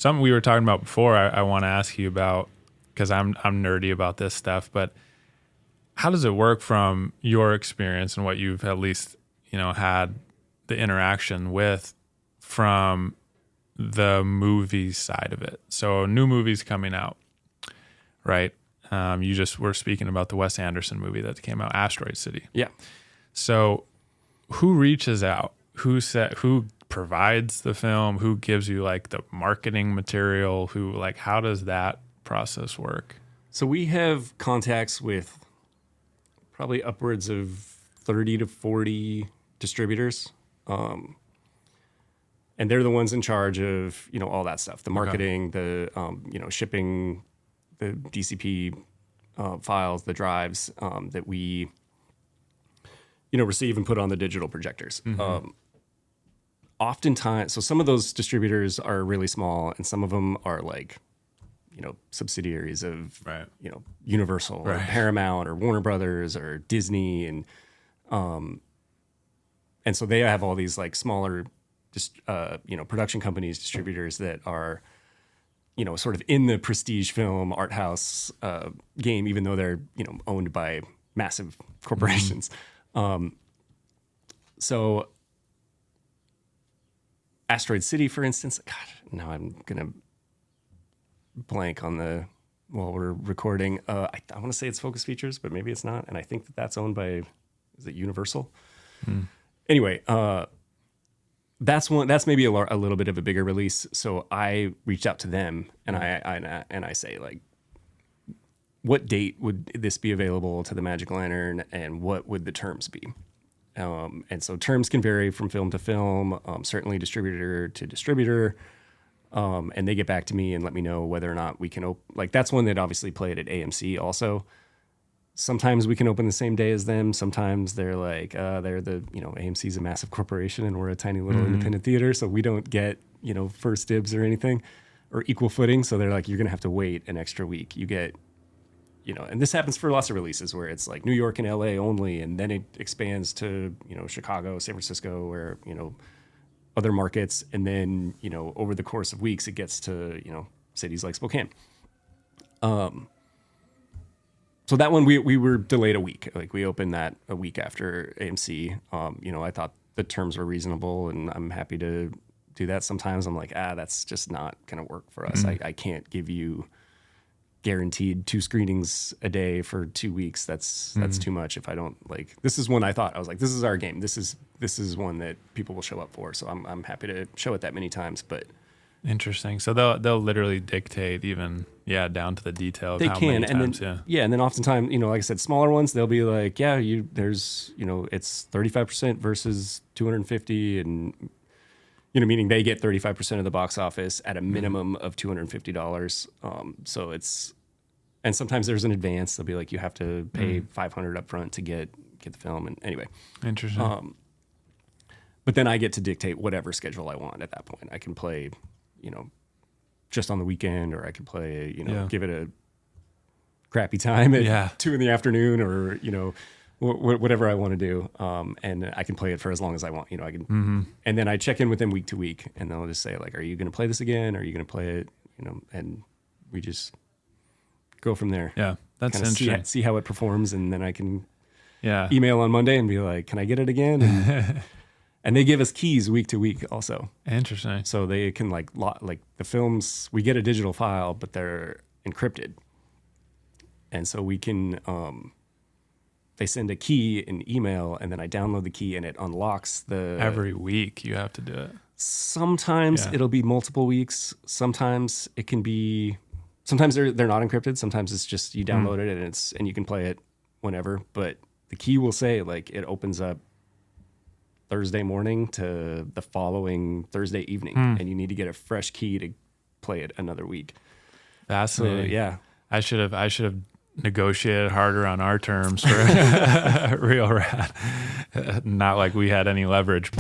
something we were talking about before, I want to ask you about, because I'm nerdy about this stuff, but how does it work from your experience and what you've at least, had the interaction with from the movie side of it? So new movies coming out, right? You just were speaking about the Wes Anderson movie that came out, Asteroid City. Yeah. So who reaches out? Who provides the film? Who gives you like the marketing material? How does that process work? So we have contacts with probably upwards of 30 to 40 distributors. And they're the ones in charge of, all that stuff, the marketing, the, shipping, the DCP files, the drives that we, receive and put on the digital projectors. Oftentimes, so some of those distributors are really small, and some of them are like, subsidiaries of, right. Universal or Paramount or Warner Brothers or Disney, and so they have all these like smaller, production companies, distributors that are, sort of in the prestige film art house game, even though they're owned by massive corporations. So Asteroid City, for instance, God, now I'm gonna blank on while we're recording. I want to say it's Focus Features, but maybe it's not. And I think that's owned by, is it Universal? Anyway, that's maybe a little bit of a bigger release. So I reached out to them and I say, like, what date would this be available to the Magic Lantern, and what would the terms be? And so terms can vary from film to film, certainly distributor to distributor. And they get back to me and let me know whether or not we can that's one that obviously played at AMC also. Sometimes we can open the same day as them. Sometimes they're like, AMC's a massive corporation and we're a tiny little independent theater, so we don't get, first dibs or anything or equal footing. So they're like, you're going to have to wait an extra week. You get, and this happens for lots of releases where it's like New York and LA only, and then it expands to, Chicago, San Francisco, or, other markets. And then, over the course of weeks, it gets to, cities like Spokane. So that one, we were delayed a week. Like, we opened that a week after AMC. I thought the terms were reasonable, and I'm happy to do that. Sometimes I'm like, that's just not going to work for us. I can't give you guaranteed 2 screenings a day for 2 weeks. That's too much. If I don't this is one I was like, this is our game. This is one that people will show up for. So I'm happy to show it that many times. But interesting. So they'll literally dictate even down to the detail of they how can, many and times. and then oftentimes, like I said, smaller ones, they'll be like, there's it's 35% versus 250, and meaning they get 35% of the box office at a minimum of $250. So it's, and sometimes there's an advance. They'll be like, you have to pay $500 up front to get the film. And anyway, interesting. But then I get to dictate whatever schedule I want at that point. I can play, just on the weekend, or I can play, give it a crappy time at 2 p.m, or, whatever I want to do. And I can play it for as long as I want, I can, and then I check in with them week to week, and they'll just say, like, are you going to play this again? Are you going to play it? And we just go from there. Yeah. That's interesting. See how it performs. And then I can email on Monday and be like, can I get it again? And, and they give us keys week to week also. Interesting. So they can like the films, we get a digital file, but they're encrypted. And so we can, they send a key in email, and then I download the key, and it unlocks every week you have to do it. Sometimes it'll be multiple weeks. Sometimes it can be, sometimes they're not encrypted. Sometimes it's just you download it and you can play it whenever. But the key will say, like, it opens up Thursday morning to the following Thursday evening, and you need to get a fresh key to play it another week. Fascinating. So, I should have negotiated harder on our terms for Real Rad. Not like we had any leverage.